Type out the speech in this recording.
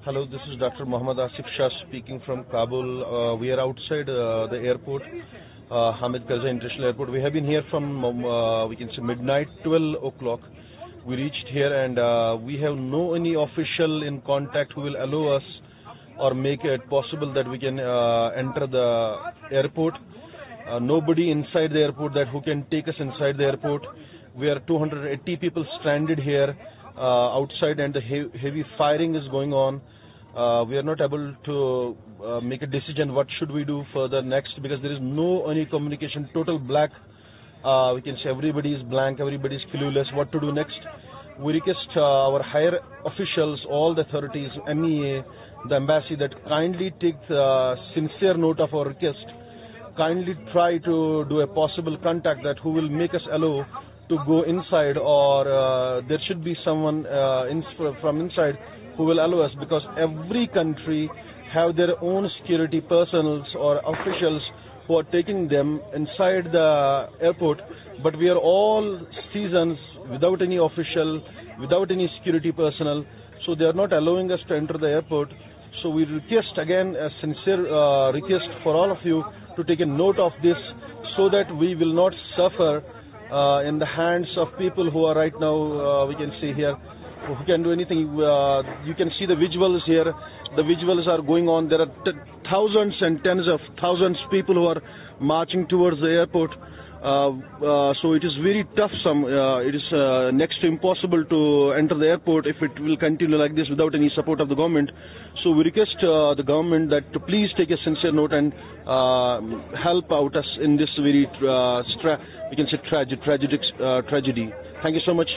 Hello, this is Dr. Muhammad Asif Shah speaking from Kabul. We are outside the airport, Hamid Karzai International Airport. We have been here from, we can say, midnight, 12 o'clock. We reached here and we have no any official in contact who will allow us or make it possible that we can enter the airport. Nobody inside the airport that who can take us inside the airport. We are 280 people stranded here outside, and the heavy firing is going on. We are not able to make a decision what should we do further next, because there is no any communication, total black. We can say everybody is blank, everybody is clueless what to do next. We request our higher officials, all the authorities, MEA, the embassy, that kindly take sincere note of our request. Kindly try to do a possible contact that who will make us allow to go inside, or there should be someone from inside who will allow us, because every country have their own security personnel or officials who are taking them inside the airport, but we are all citizens without any official, without any security personnel, so they are not allowing us to enter the airport. So we request again a sincere request for all of you to take a note of this, so that we will not suffer in the hands of people who are right now, we can see here, who can do anything. You can see the visuals here. The visuals are going on. There are thousands and tens of thousands of people who are marching towards the airport. So it is very tough. It is next to impossible to enter the airport if it will continue like this without any support of the government. So we request the government that to please take a sincere note and help out us in this very we can say tragedy. Thank you so much.